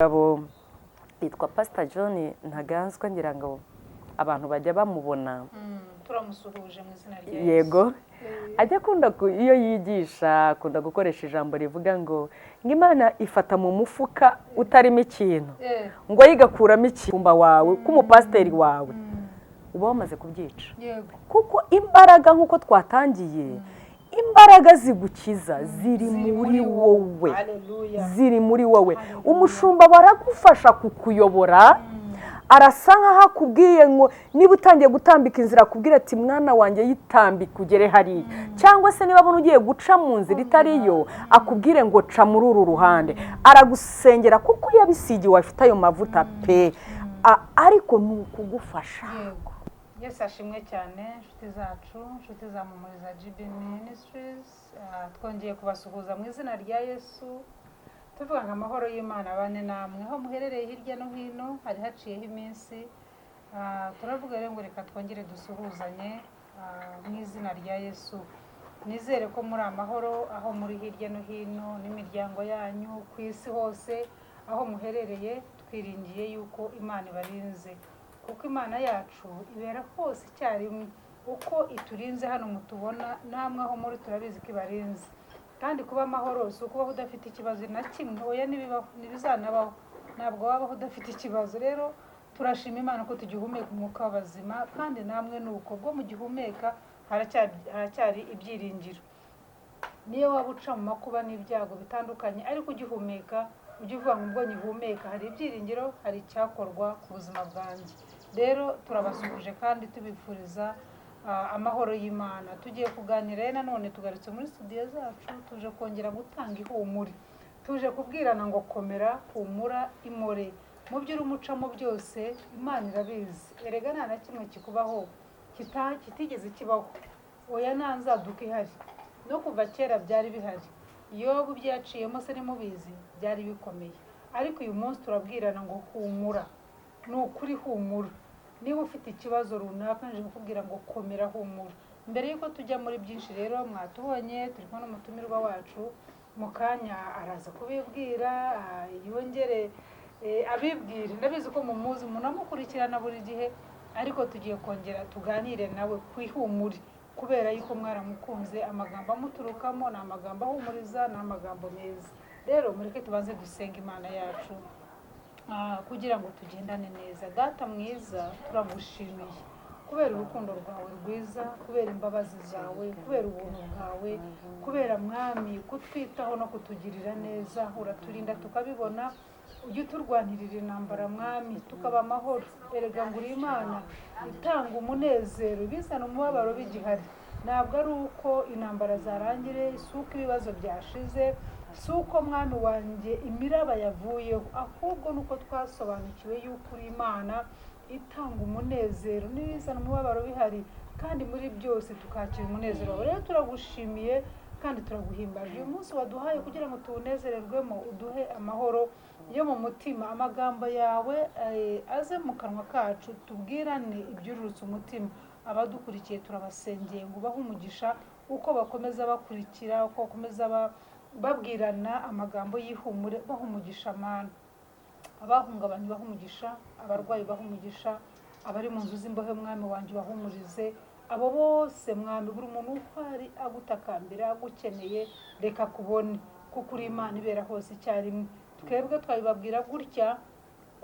Abo yitwa Pastor John Ntaganzwa ngira ngo abantu bajya bamubona turamusuhuje mu izina rya yego ajya akunda iyo yigisha akunda gukoresha ijambo rivuga ngo Imana ifata mu mufuka utarimo ikintu ngo yigakuramo icyumba wawe k'umupasiteri wawe uba wamaze kubyica kuko imbaraga nk'uko twatangiye imbaraga zigukiza ziri muri wowe ziri muri wowe umushumba baragufasha kukuyobora arasa nkaho akubwiye ngo niba utangiye gutambika inzira akubwira ati mwana wanjye yitambika ugere hariya cyangwa se niba abona ugiye guca mu nzira itariyo akubwire ngo ca muri uru ruhande aragusengera kuko yabisigiwe afite ayo mavuta pe ariko ni ukugufasha. Yesu ashimwe cyane inshuti zacu inshuti za Mumuriza GB Ministries twongeye kubasuhuza mu izina rya Yesu tuvuga ngo amahoro y'Imana abane namwe aho muherereye hirya no hino hari haciyeho iminsi turavuga rero ngo reka twongere dusuhuzanye mu izina rya Yesu nizere ko muri amahoro aho muri hirya no hino n'imiryango yanyu ku isi hose aho muherereye twiringiye yuko Imana ibarinze kuko Imana yacu ibera hose icyarimwe uko iturinze hano mutubona namwe aho muri turabizi ko ibarinze kandi kuba amahoro si ukubaho udafite ikibazo na kimwe oya ntibizanabaho ntabwo wabaho udafite ikibazo rero turashima Imana ko tugihumeka umwuka w'abazima kandi namwe ni uko bwo mugihumeka haracyari ibyiringiro niyo waba uca mu makuba n'ibyago bitandukanye ariko ugihumeka ujye uvuga ngo ubwo nyihumeka hari ibyiringiro hari icyakorwa ku buzima bwanjye rero turabasuhuje kandi tubifuriza amahoro y'Imana tugiye kuganira nanone tugarutse muri studio zacu tuje kongera gutanga ihumure tuje kubwirana ngo komera humura imore mu byo urumucamo byose Imana irabizi erega nta na kimwe kikubaho kitigeze kibaho oya ntanzaduka ihari no kuva kera byari bihari Yobu byaciyemo se nimubizi byari bikomeye ariko uyu munsi turabwirana ngo humura ni ukuri humura niba ufite ikibazo runaka nje kukubwira ngo komera humura mbere yuko tujya muri byinshi rero mwatubonye turi kumwe n'umutumirwa wacu mu kanya araza kubibwira yongere abibwire ndabizi ko mumuzi munamukurikirana buri gihe ariko tugiye kongera tuganire nawe kwihumure kubera yuko mwaramukunze amagambo amuturukamo na amagambo ahumuriza na amagambo meza rero mureke tubanze dusenga Imana yacu kugira ngo tugendane neza data mwiza turagushimiye kubera urukundo rwawe rwiza kubera imbabazi zawe kubera ubuntu bwawe kubera mwami kutwitaho no kutugirira neza uraturinda tukabibona ujye uturwanirira intambara mwami tukaba amahoro erega ngo uri Imana itanga umunezero bizana umubabaro bigihari ntabwo ari uko intambara zarangire si uko ibibazo byashize si uko mwami wanjye imiraba yavuyeho ahubwo nuko twasobanukiwe yuko uri Imana itanga umunezero n'ibizana umubabaro bihari kandi muri byose tukakira umunezero rero turagushimiye kandi turaguhimbaje uyu munsi waduhaye kugira ngo tuwunezererwemo uduhe amahoro yo mu mutima amagambo yawe aze mu kanwa kacu tubwirane ibyururutse umutima abadukurikiye turabasengeye ngo ubahe umugisha uko bakomeza bakurikira uko bakomeza babwirana amagambo y'ihumure baha umugisha Mana abahungabanye baha umugisha abarwayi baha umugisha abari mu nzu z'imbohe mwami wanjye bahumurize abo bose mwami buri muntu uko ari agutakambira agukeneye reka kubone kuko uri Imana ibera hose icyarimwe twebwe twabibabwira gutya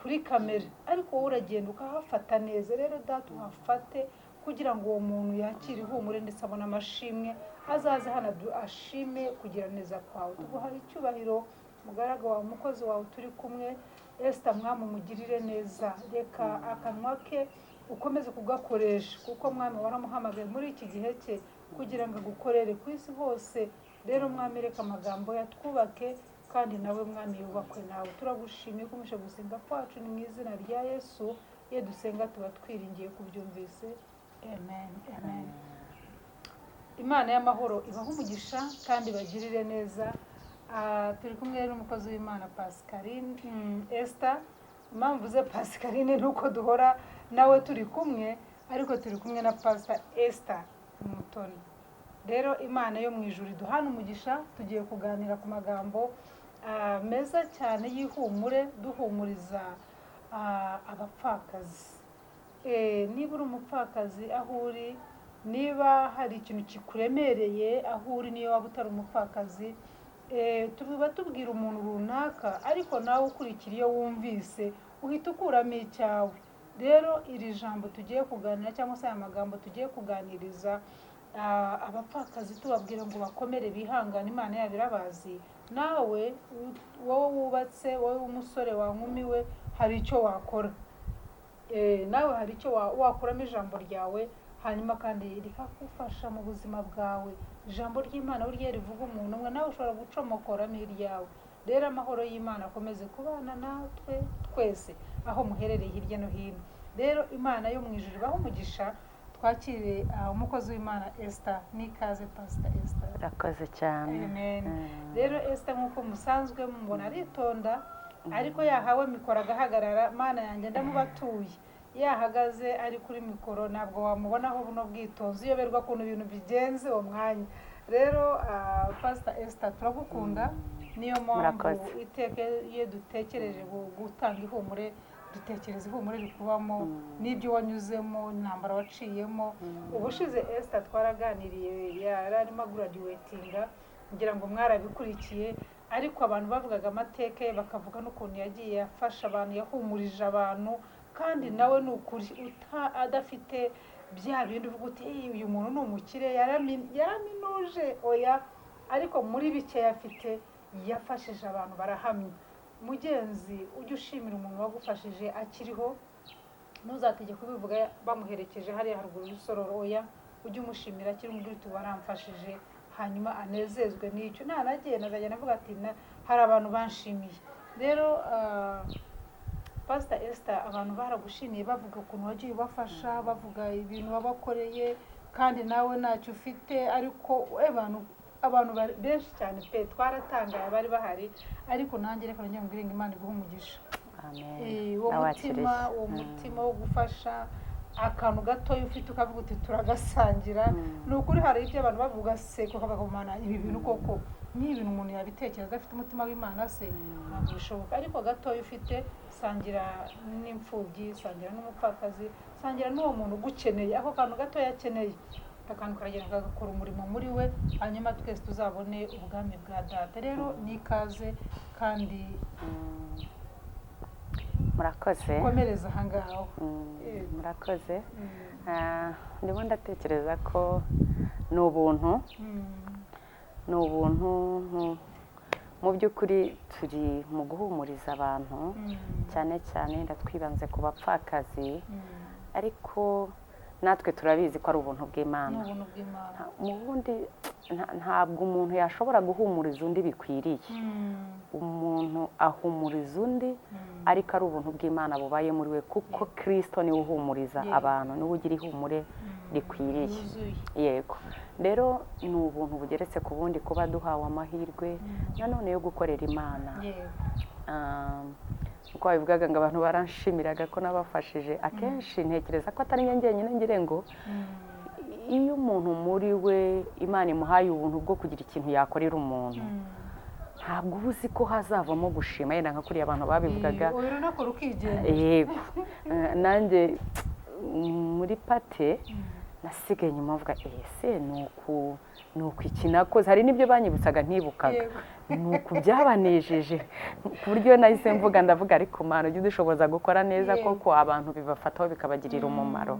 kuri kamera ariko wowe uragenda ukahafata neza rero data uhafate kugira ngo uwo muntu yakire ihumure ndetse abone amashimwe azaze hano ashime kugira neza kwawe tuguhaye icyubahiro mugaraga wawe umukozi wawe turi kumwe Esther mwami umugirire neza reka akanwa ke ukomeze kugakoresha kuko mwami waramuhamagaye muri iki gihe cye kugira ngo agukorere ku isi hose rero mwami reka amagambo yatwubake kandi nawe mwami yubakwe nawe turagushimiye kumusha gusenga kwacu ni mu izina rya Yesu iyo dusenga tuba twiringiye kubyumvise amen amen Imana y'amahoro ibaha umugisha kandi bagirire neza turi kumwe n'umukozi w'Imana Pascaline Esther impamvu ze Pascaline nuko duhora nawe turi kumwe ariko turi kumwe na Pastor Esther Mutoni rero Imana yo mu ijuru duhana umugisha tugiye kuganira ku magambo meza cyane y'ihumure duhumuriza abapfakazi. Niba uri umupfakazi aho uri, niba hari ikintu kikuremereye aho uri, niyo waba utari umupfakazi, tuba tubwira umuntu runaka ariko nawe ukurikira iyo wumvise uhita ukuramo icyawe. Rero iri jambo tugiye kuganira cyangwa se aya magambo tugiye kuganiriza abapfakazi tubabwira ngo bakomere bihangane, Imana yabo irabazi. Nawe wowe wubatse, wowe w'umusore wankumiwe, hari icyo wakora. Nawe hari icyo wakuramo ijambo ryawe, hanyuma kandi rikagufasha mu buzima bwawe. Ijambo ry'Imana burya rivuga umuntu umwe, nawe ushobora gucomokoramo iryawe. Rero amahoro y'Imana akomeze kubana natwe twese aho muherereye hirya no hino. Rero Imana yo mu ijuru ibahe umugisha. Twakire umukozi w'Imana Esther. Nikaze Pastor Esther. Urakoze cyane. Amen. Rero Esther nk'uko musanzwe mubona aritonda, ariko yahawe mikoro agahagarara. Mana yanjye ndamubatuye, yahagaze ari kuri mikoro ntabwo wamubonaho buno bwitonzi, uyoberwa ukuntu ibintu bigenze uwo mwanya. Rero Pastor Esther turagukunda, niyo mpamvu iteka iyo dutekereje gutanga ihumure, dutekereza ihumure rikubamo n'ibyo wanyuzemo, intambara waciyemo. Ubushize Esther twaraganiriye, yari arimo graduatinga, ngira ngo mwarabikurikiye, ariko abantu bavugaga amateka ye, bakavuga n'ukuntu yagiye afasha abantu, yahumurije abantu, kandi nawe ni ukuri adafite bya bindi uvuga uti uyu muntu ni umukire yaraminuje, oya, ariko muri bike yafite yafashije abantu barahamye. Mugenzi, ujye ushimira umuntu wagufashije akiriho, ntuzatege kubivuga bamuherekeje hariya haruguru y'usororo, oya, ujye umushimira akiri muri tu waramfashije, hanyuma anezezwe n'icyo. Nanagiye nazajya navuga ati hari abantu banshimiye. Rero Pastor Esther, abantu baragushimiye bavuga ukuntu wagiye ubafasha, bavuga ibintu wabakoreye, kandi nawe ntacyo ufite, ariko abantu benshi cyane pe twaratangaye bari bahari, ariko nanjye reka njye mbwire ngo Imana iguhe umugisha. Amen. Uwo mutima wo gufasha, akantu gatoya ufite ukavuga uti turagasangira. Ni ukuri hari ibyo abantu bavuga se ko bakagumana ibi bintu, koko n'ibintu umuntu yabitekereza afite umutima w'Imana se ntabwo bishoboka, ariko gatoya ufite sangira n'imfubyi, sangira n'umupfakazi, sangira n'uwo muntu ugukeneye, ako kantu gatoya akeneye, akantu karagenda kagakora umurimo muri we, hanyuma twese tuzabone ubwami bwa Data. Rero nikaze kandi murakoze. Komereza ahangaho. Murakoze. Ndimo ndatekereza ko ni ubuntu, mu by'ukuri turi mu guhumuriza abantu, cyane cyane ndatwibanze ku bapfakazi, ariko natwe turabizi ko ari ubuntu bw'Imana. Mu bundi ntabwo umuntu yashobora guhumuriza undi bikwiriye. Umuntu ahumuriza undi ariko ari ubuntu bw'Imana bubaye muri we, kuko Kristo niwe uhumuriza abantu, niwe ugira ihumure rikwiriye. Yego. Rero ni ubuntu bugeretse ku bundi kuba duhawe amahirwe nanone yo gukorera Imana. Uko babivugaga ngo abantu baranshimiraga ko nabafashije, akenshi ntekereza ko atari njyenyine, ngire ngo iyo umuntu muri we Imana imuhaye ubuntu bwo kugira ikintu yakorera umuntu, ntabwo uba uzi ko hazavamo gushima, yenda nka kuriya abantu babivugaga. Yego. Nanjye muri pate nasigaye nyuma mvuga ese ni uku iki nakoze, hari n'ibyo banyibutsaga ntibukaga, ni uku byabanejeje ku buryo nahise mvuga ndavuga ariko Mana ujye udushoboza gukora neza koko abantu bibafataho bikabagirira umumaro.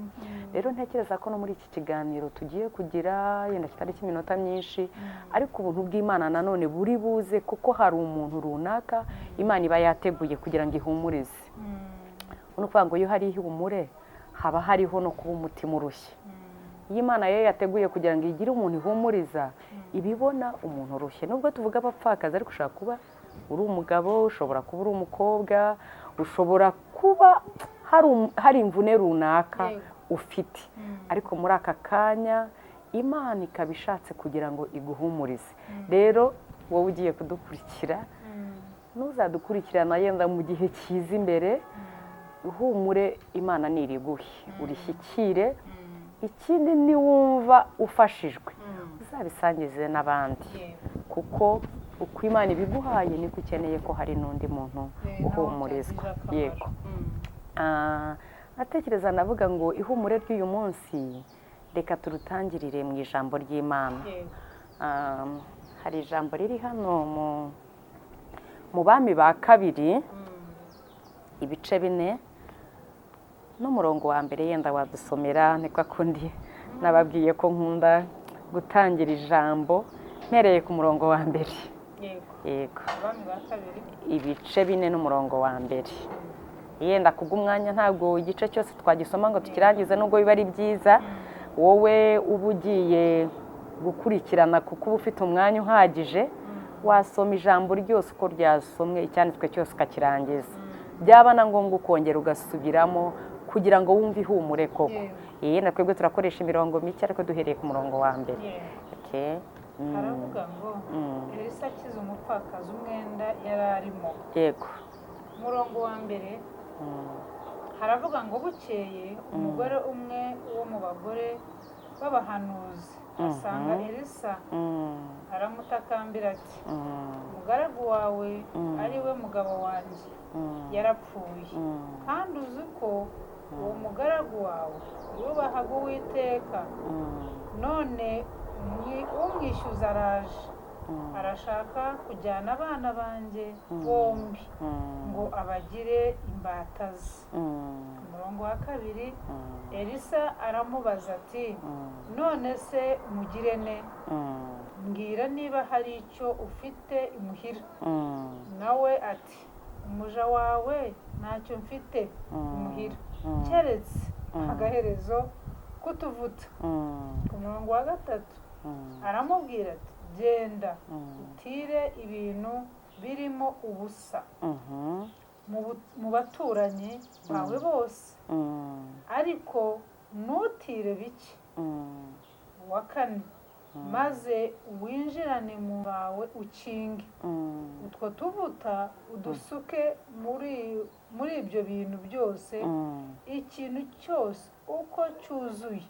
Rero ntekereza ko no muri iki kiganiro tugiye kugira, yenda kitari cy'iminota myinshi, ariko ubuntu bw'Imana nanone buri buze, kuko hari umuntu runaka Imana iba yateguye kugira ngo ihumurize. Ni ukuvuga ngo iyo hari ihumure haba hariho no kuba umutima urushye. Iyo Imana yo yateguye kugira ngo igire umuntu ihumuriza, ibibona umuntu urushye. Nubwo tuvuga abapfakazi, ariko ushobora kuba uri umugabo, ushobora kuba uri umukobwa, ushobora kuba hari imvune runaka ufite, ariko muri aka kanya Imana ikaba ishatse kugira ngo iguhumurize. Rero wowe ugiye kudukurikira, ntuzadukurikirana yenda mu gihe cyiza imbere, uhumure, Imana niriguhe, urishyikire. Ikindi niwumva ufashijwe uzabisangize n'abandi, kuko uko Imana ibiguhaye niko ukeneye ko hari n'undi muntu uhumurizwa. Yego. Natekereza navuga ngo ihumure ry'uyu munsi reka turutangirire mu ijambo ry'Imana. Hari ijambo riri hano mu Bami ba kabiri ibice 4 n'umurongo wa mbere, yenda wadusomera. Niko akundi nababwiye ko nkunda gutangira ijambo mpereye ku murongo wa mbere. Yego. Abami ba kabiri ibice 4 n'umurongo wa mbere. Yenda kubw'umwanya ntabwo igice cyose twagisoma ngo tukirangize, nubwo biba ari byiza wowe uba ugiye gukurikirana kuko uba ufite umwanya uhagije, wasoma ijambo ryose uko ryasomwe, icyanditswe cyose ukakirangiza. Byaba na ngombwa ukongera ugasubiramo kugira ngo wumve ihumure koko. Yenda twebwe turakoresha imirongo mike ariko duhereye ku murongo wa mbere. Haravuga ngo Elisa akiza umupfakazi umwenda yari arimo. Yego. Umurongo wa mbere haravuga ngo bukeye umugore umwe wo mu bagore b'abahanuzi asanga Elisa, aramutakambira ati umugaragu wawe ari we mugabo wanjye yarapfuye, kandi uzi ko uwo mugaragu wawe yubahaga Uwiteka, none umwishyuza araje arashaka kujyana abana banjye bombi ngo abagire imbata ze. Umurongo wa kabiri Elisa aramubaza ati none se mugire ne? Mbwira niba hari icyo ufite imuhira. Nawe ati umuja wawe ntacyo mfite imuhira keretse agaherezo k'utuvuta. Ku murongo wa gatatu aramubwira ati genda utire ibintu birimo ubusa mu baturanyi bawe bose, ariko ntutire bike. Uwa kane maze winjirane mu bawe ukinge utwo tuvuta udusuke muri ibyo bintu byose, ikintu cyose uko cyuzuye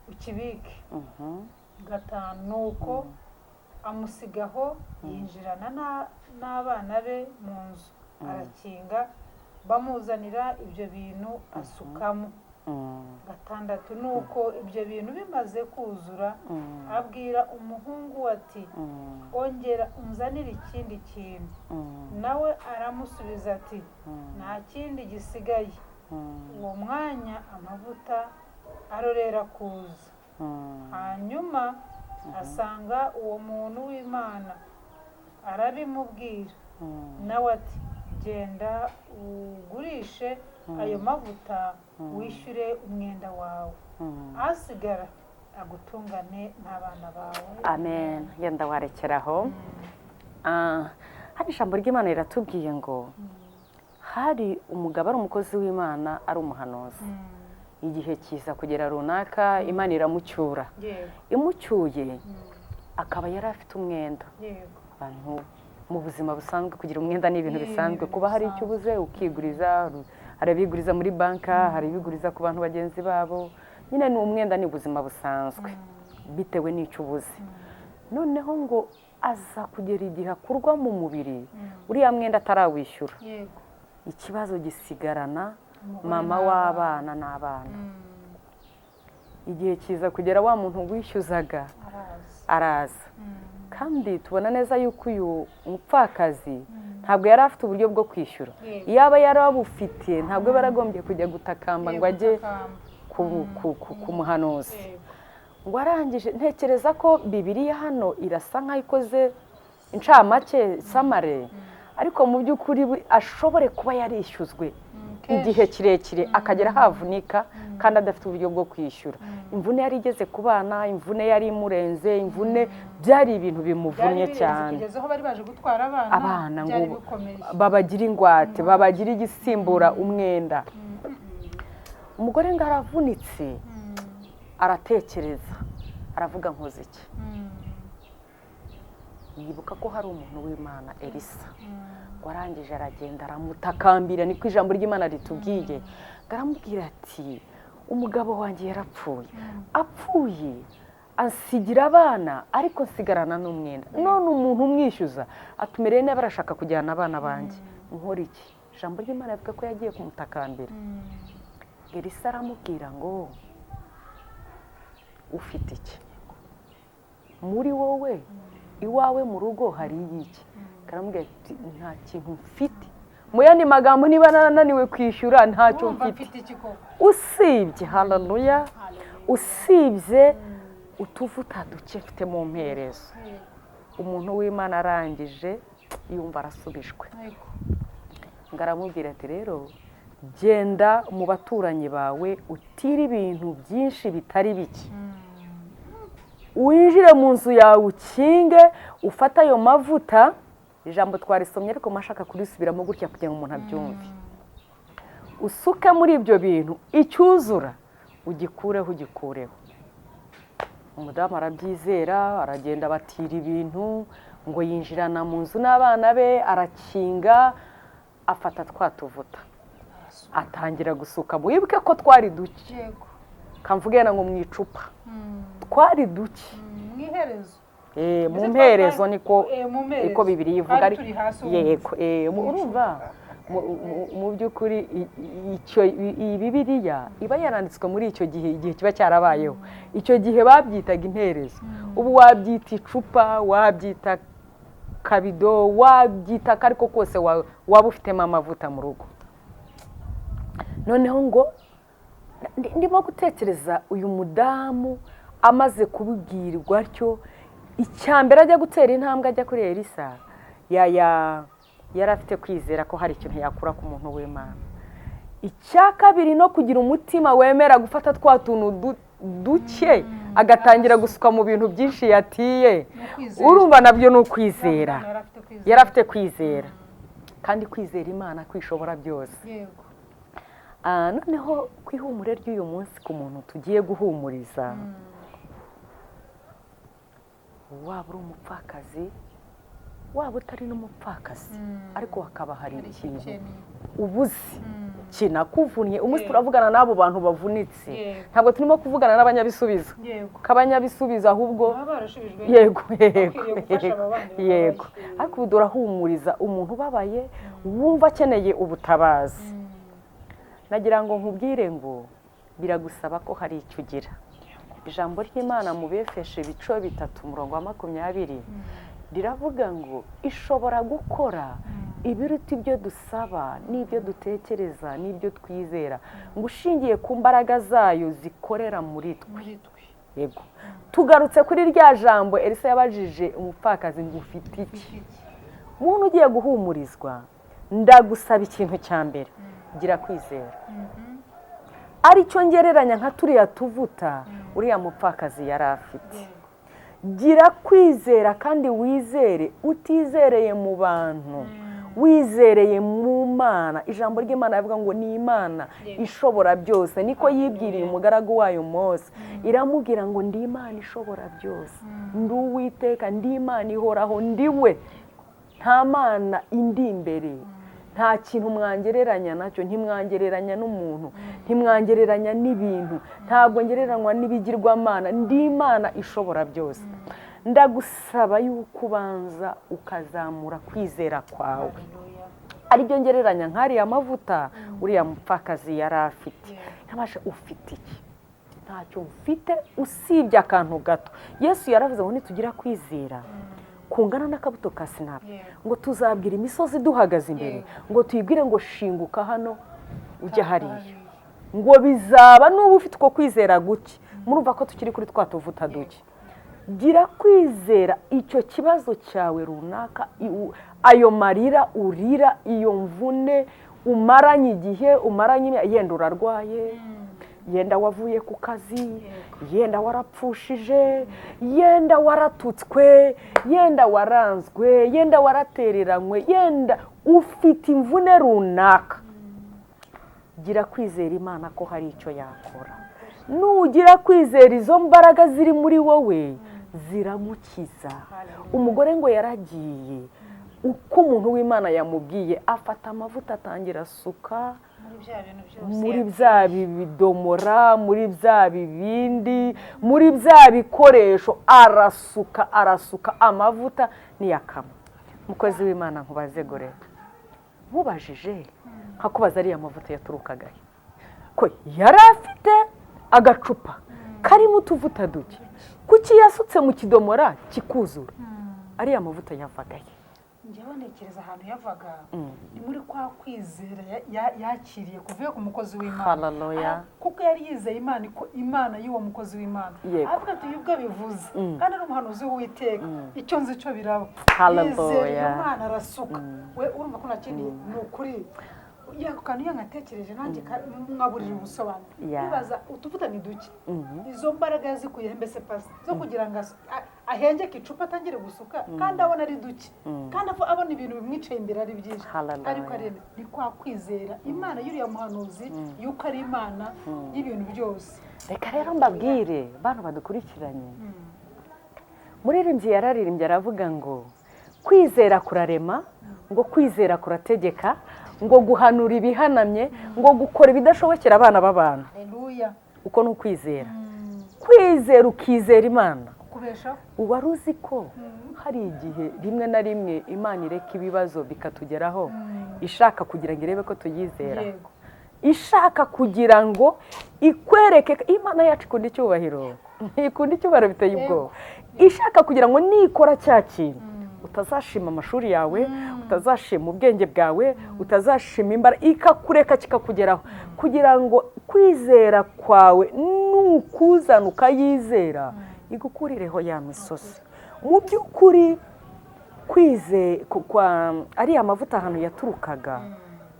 ukibike. Gatanu nuko amusigaho yinjirana n'abana be mu nzu, arakinga, bamuzanira ibyo bintu asukamo. Gatandatu nuko ibyo bintu bimaze kuzura abwira umuhungu ati ongera unzanire ikindi kintu. Nawe aramusubiza ati nta kindi gisigaye. Uwo mwanya amavuta arorera kuza. Hanyuma asanga uwo muntu w'Imana, arabimubwira. Nawe ati genda ugurishe ayo mavuta wishyure umwenda wawe, asigara agutungane n'abana bawe. Amen. Yenda warekeraho. Hari ijambo ry'Imana riratubwiye ngo hari umugabo ari umukozi w'Imana, ari umuhanuzi. Igihe kiza kugera runaka Imana iramucyura. Imucyuye akaba yari afite umwenda. Abantu mu buzima busanzwe kugira umwenda ni ibintu bisanzwe. Kuba hari icyo ubuze ukiguriza, hari abiguriza muri banka, hari abiguriza ku bantu bagenzi babo. Nyine ni umwenda, ni ubuzima busanzwe bitewe n'icyo ubuze. Noneho ngo aza kugera igihe akurwa mu mubiri uriya mwenda atarawishyura. Ikibazo gisigarana mama w'abana n'abana. Igihe kiza kugera wa muntu wishyuzaga araza. Kandi tubona neza yuko uyu mupfakazi ntabwo yari afite uburyo bwo kwishyura. Yaba yarabufite ntabwo baragombye kujya gutakamba ngo ajye ku muhanuzi. Ngo arangije, ntekereza ko Bibiliya hano irasa nk'aho ikoze incamake samare, ariko mu by'ukuri ashobore kuba yarishyuzwe igihe kirekire akagera havunika kandi adafite uburyo bwo kwishyura. Imvune yari igeze ku bana, imvune yari imurenze, imvune byari ibintu bimuvunnye cyane. Bari baje gutwara abana ngo babagira ingwate, babagira igisimbura umwenda. Umugore ngo aravunitse, aratekereza, aravuga nkoze iki? Yibuka ko hari umuntu w'Imana Elisa warangije aragenda aramutakambira, niko ijambo ry'Imana ritubwiye. Aramubwira ati umugabo wanjye yarapfuye. Apfuye ansigira abana ariko nsigarana n'umwenda, none umuntu umwishyuza atumereye neza arashaka kujyana abana banjye, nkora iki? Ijambo ry'Imana rivuga ko yagiye kumutakambira. Elisa aramubwira ngo ufite iki muri wowe, iwawe mu rugo hari iki? Karamubwira ati nta kintu mfite. Mu yandi magambo, niba nananiwe kwishyura ntacyo mfite usibye, haleluya, usibye utuvuta duke mfite mu mperezo. Umuntu w'Imana arangije yumva arasubijwe, ngaramubwira ati rero genda mu baturanyi bawe utire ibintu byinshi bitari bike, winjire mu nzu yawe ukinge, ufata ayo mavuta. Ijambo twarisomye ariko mashaka kurisubiramo gutya kugira ngo umuntu abyumve. Usuke muri ibyo bintu, icyuzura ugikureho. Umudamu arabyizera, aragenda batira ibintu, ngo yinjirana mu nzu n'abana be, arakinga, afata twa tuvuta atangira gusuka. Wibuke ko twari duke, kamvugena ngo mu icupa twari duke, mu mperezo niko Bibiliya ivuga. Yego, urumva mu by'ukuri iyi Bibiliya iba yaranditswe muri icyo gihe, igihe kiba cyarabayeho. Icyo gihe babyitaga imperezo, ubu wabyita icupa, wabyita kabido, wabyita ariko kose waba ufitemo amavuta mu rugo. Noneho ngo ndimo gutekereza uyu mudamu amaze kubibwirwa atyo, icyambere ajya gutera intambwe ajya kuri Elisa, yari afite kwizera ko hari ikintu yakura ku muntu w'Imana. Icya kabiri, no kugira umutima wemera gufata twa tuntu duke agatangira gusuka mu bintu byinshi yatiye. Urumva nabyo ni ukwizera. Yari afite kwizera, kandi kwizera Imana kwishobora byose. Noneho ku ihumure ry'uyu munsi ku muntu tugiye guhumuriza, waba uri umupfakazi, waba utari n'umupfakazi, ariko hakaba hari ikintu ubuze kinakuvunnye. Umunsi turavugana n'abo bantu bavunitse, ntabwo turimo kuvugana n'abanyabisubizo, k'abanyabisubizo ahubwo yego, ariko ubu durahumuriza umuntu ubabaye wumva akeneye ubutabazi. Nagira ngo nkubwire ngo biragusaba ko hari icyo ugira. Ijambo ry'Imana mu Befeso 3:20 riravuga ngo ishobora gukora ibiruta ibyo dusaba n'ibyo dutekereza n'ibyo twizera, ngo ushingiye ku mbaraga zayo zikorera muri twe. Yego, tugarutse kuri rya jambo Elisa yabajije umupfakazi ngo ufite iki. Muntu ugiye guhumurizwa, ndagusaba ikintu cya mbere, gira kwizera. Aricyo ngereranya nka turiya tuvuta uriya mupfakazi yari afite. Gira kwizera kandi wizere, utizereye mu bantu, wizereye mu Mana. Ijambo ry'Imana rivuga ngo ni Imana ishobora byose, niko yibwiriye umugaragu wayo Mose. Iramubwira ngo ndi Imana ishobora byose, ndi Uwiteka, ndi Imana ihoraho, ndiwe, nta mana indi imbere. Nta kintu mwangereranya nacyo, ntimwangereranya n'umuntu, ntimwangereranya n'ibintu, ntabwo ngereranywa n'ibigirwamana, ndi Imana ishobora byose. Ndagusaba yuko ubanza ukazamura kwizera kwawe. Aribyo ngereranya nk'ariya mavuta uriya mupfakazi yari afite. Ntabasha, ufite iki? Ntacyo mfite usibye akantu gato. Yesu yaravuze ngo nitugira kwizera kungana n'akabuto ka sinapi, ngo tuzabwira imisozi duhagaze imbere, ngo tuyibwire ngo shinguka hano ujya hariya, ngo bizaba. N'ubu ufite uko kwizera guke, murumva ko tukiri kuri twa tuvuta duke. Gira kwizera icyo kibazo cyawe runaka, ayo marira urira, iyo mvune umaranye igihe, umaranye yenda urarwaye, yenda wavuye ku kazi, yenda warapfushije, yenda waratutswe, yenda waranzwe, yenda waratereranywe, yenda ufite imvune runaka. Gira kwizera Imana ko hari icyo yakora. Nugira kwizera, izo mbaraga ziri muri wowe ziragukiza. Umugore ngo yaragiye uko umuntu w'Imana yamubwiye afata amavuta atangira asuka muri bya bidomora, muri bya bibindi, muri bya bikoresho, arasuka amavuta niyakama. Mukozi w'Imana nkubaze gore, nkubajije nkakubaza ariya mavuta yaturukaga ko yari afite agacupa karimo utuvuta duke, kuki yasutse mu kidomora kikuzura? Ariya mavuta yavagaye. Njyewe ntekereza ahantu yavaga ni muri kwa kwizera yakiriye kuvuye ku mukozi w'Imana. Haleluya. Kuko yari yizeye Imana, ko Imana y'uwo mukozi w'Imana. Avuga ati ubwo bivuze kandi ari umuhanuzi w'Uwiteka, icyo nzi cyo biraba. Haleluya. Imana arasuka. We urumva ko nakindi ni ukuri. Yakukana iyo nkatekereje nanjye mwaburira ubusobanuro. Bibaza utuvuta ni duke. Izo mbaraga yazikuye mbese pasi zo kugira ngo ahengeke icupa atangire gusuka kandi abona ari duke. Kandi abona ibintu bimwicaye imbere ari byinshi. Ariko arene ni kwa kwizera Imana y'uriya muhanuzi yuko ari Imana y'ibintu byose. Reka rero mbabwire bantu badukurikiranye. Muririmbyi yararirimbye aravuga ngo kwizera kurarema, ngo kwizera kurategeka, ngo guhanura ibihanamye, ngo gukora ibidashobokera abana b'abantu. Haleluya. Uko ni ukwizera. Kwizera ukizera Imana. Kubesha. Uba ruzi ko hari igihe rimwe na rimwe Imana ireka ibibazo bikatugeraho ishaka kugira ngo irebe ko tuyizera. Ishaka kugira ngo ikwereke Imana yacu ikunda icyubahiro. Ikunda icyubahiro biteye ubwoba. Ishaka kugira ngo nikora cya kintu utazashima amashuri yawe, utazashima ubwenge bwawe, utazashima imbaraga, ikakureka kikakugeraho kugira ngo kwizera kwawe nukuzana ukayizera igukurireho ya misozi. Mu by'ukuri kwizera kwa ari amavuta ahantu yaturukaga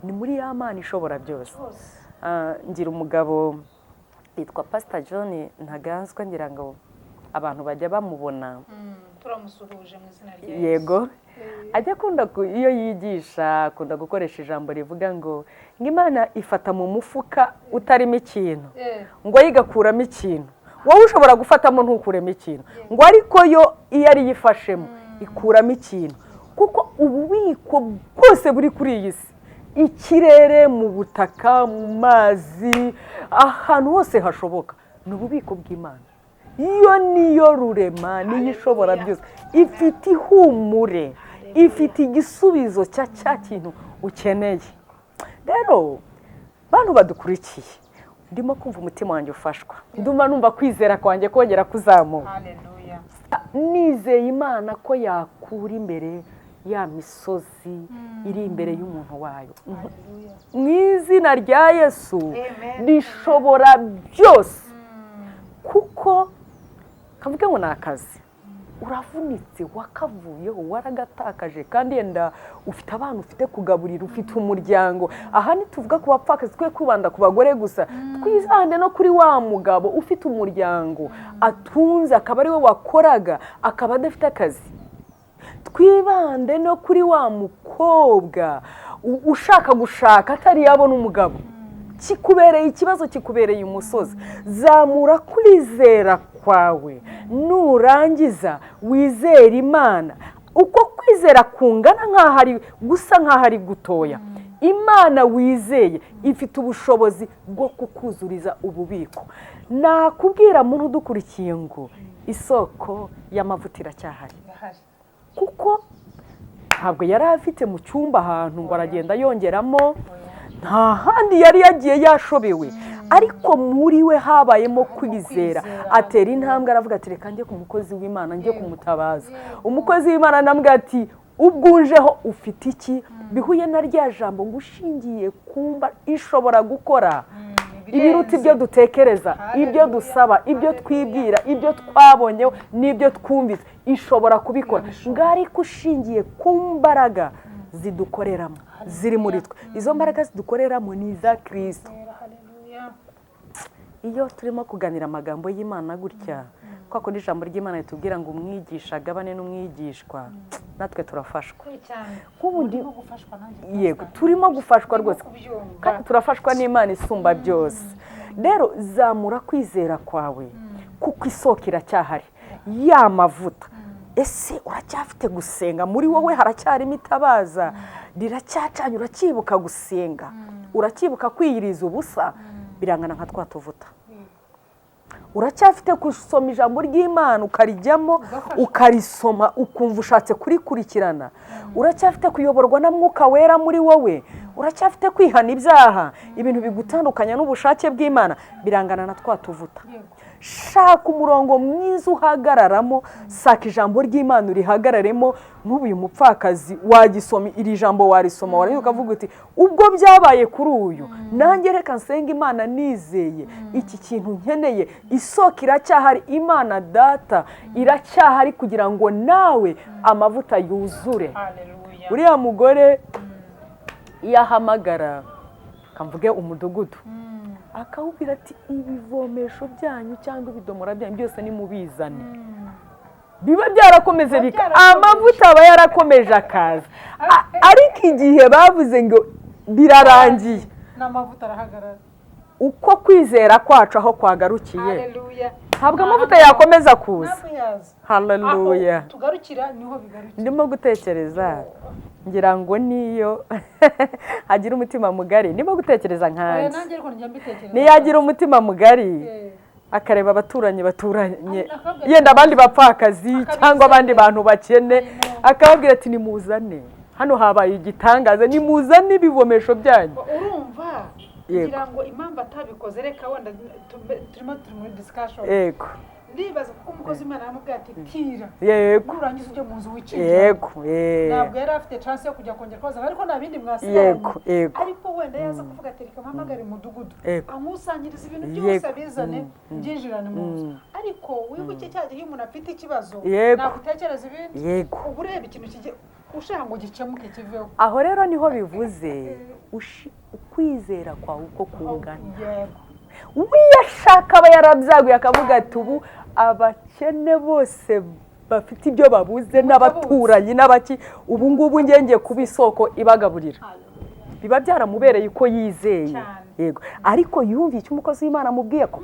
ni muri ya Mana ishobora byose. Ngira umugabo yitwa Pastor John Ntaganzwa, ngira ngo abantu bajya bamubona. Turamusuhuje mu izina rya Yesu. Yego. Ajya akunda iyo yigisha akunda gukoresha ijambo rivuga ngo Imana ifata mu mufuka utarimo ikintu ngo yigakuramo ikintu. Wowe ushobora gufatamo ntukuremo ikintu, ngo ariko yo iyo ari yifashemo ikuramo ikintu. Kuko ububiko bwose buri kuri iyi si, ikirere, mu butaka, mu mazi, ahantu hose hashoboka, ni ububiko bw'Imana. Iyo niyo rurema, niyo ishobora byose. Ifite ihumure, ifite igisubizo cya kintu ukeneye. Rero bantu badukurikiye, ndimo kumva umutima wanjye ufashwa. Ndumva numva kwizera kwanjye kongera kuzamuka. Haleluya. Nizeye Imana ko yakura imbere ya misozi iri imbere y'umuntu wayo. Mu izina rya Yesu rishobora byose. Kuko kavuga ngo nakazi uravunitse, wakavuyeho, waragatakaje, kandi yenda ufite abana ufite kugaburira, ufite umuryango. Aha ntituvuga ku bapfakazi, twe kwibanda ku bagore gusa, twizande no kuri wa mugabo ufite umuryango atunze, akaba ari we wakoraga akaba adafite akazi. Twibande no kuri wa mukobwa ushaka gushaka atari yabona umugabo, kikubereye ikibazo, kikubereye umusozi. Zamura kwizera kwawe, nurangiza wizera Imana. Uko kwizera kungana nk'aho ari gusa nk'aho ari gutoya, Imana wizeye ifite ubushobozi bwo kukuzuriza ububiko. Nakubwira muntu udukurikiye ngo isoko y'amavuta iracyahari. Kuko ntabwo yari afite mu cyumba ahantu ngo aragenda yongeramo, nta handi yari yagiye yashobewe, ariko muri we habayemo kwizera. Atera intambwe aravuga ati reka njye ku mukozi w'Imana, njye kumutabaza. Umukozi w'Imana namwe ati ubwunjeho ufite iki? Bihuye na rya jambo ngo ushingiye kumba ishobora gukora ibiruta ibyo dutekereza, ibyo dusaba, ibyo twibwira, ibyo twabonyeho n'ibyo twumvise. Ishobora kubikora ngari kushingiye ku mbaraga zidukoreramo, ziri muri twe. Izo mbaraga zidukoreramo ni za Kristo. Iyo turimo kuganira amagambo y'Imana gutya, kwa kundi ijambo ry'Imana ritubwira ngo umwigisha agabane n'umwigishwa, natwe turafashwa. Nk'ubundi yego turimo gufashwa rwose, kandi turafashwa n'Imana isumba byose. Rero zamura kwizera kwawe, kuko isoko iracyahari. Ya mavuta ese uracyafite gusenga muri wowe haracyarimo itabaza riracyacanye uracyibuka gusenga uracyibuka kwiyiriza ubusa birangana nka twa tuvuta uracyafite gusoma ijambo ry'Imana ukarijyamo ukarisoma ukumva ushatse kurikurikirana uracyafite kuyoborwa na mwuka wera muri wowe uracyafite kwihana ibyaha ibintu bigutandukanya n'ubushake bw'Imana birangana na twa tuvuta shaka umurongo mwiza uhagararamo saka ijambo ry'Imana urihagararemo nk'ubu uyu mupfakazi wagisoma iri jambo warisoma warangiza ukavuga uti ubwo byabaye kuri uyu nanjye reka nsenga Imana nizeye iki kintu nkeneye isoko iracyahari Imana data iracyahari kugira ngo nawe amavuta yuzure. Uriya mugore yahamagara kamvuge umudugudu akawubwira ati ibivomesho byanyu cyangwa ibidomora byanyu byose ni mubizane biba byarakomeze amavuta aba yarakomeje akaza ariko igihe bavuze ngo birarangiye n'amavuta arahagarara uko kwizera kwacu aho kwagarukiye ntabwo amavuta yakomeza kuza. Haleluya. Tugarukira niho bigarukira. Ndimo gutekereza ngira ngo niyo agira umutima mugari ndimo gutekereza nkanjye niyagira umutima mugari akareba abaturanyi yenda abandi bapfakazi cyangwa abandi bantu bakene akababwira ati nimuzane hano habaye igitangaza nimuzane ibivomesho byanyu. Urumva kugira ngo impamvu atabikoze reka wenda turimo muri discussion yego ndibaza kuko umukozi Imana yamubwiye ati tira yego urangiza ujye mu nzu wicira yego ntabwo yari afite chance yo kujya kongera koza ariko nta bindi mwasigaye yego ariko wenda yaza kuvuga ati reka mpamagare umudugudu amusanyiriza ibintu byose abizane byinjirane mu nzu ariko wibuke cya gihe umuntu afite ikibazo nagutekereza ibindi yego ubu ureba ikintu kijye ushaka ngo gicemuke kiveho aho rero niho bivuze ukwizera kwawe uko kungana wiyashaka aba yarabyaguye akavuga ati ubu abakene bose bafite ibyo babuze n'abaturanyi n'abaki ubu ngubu ngenge kuba isoko ibagaburira biba byaramubereye uko yizeye yego ariko yumviye icyo umukozi w'Imana amubwiye ko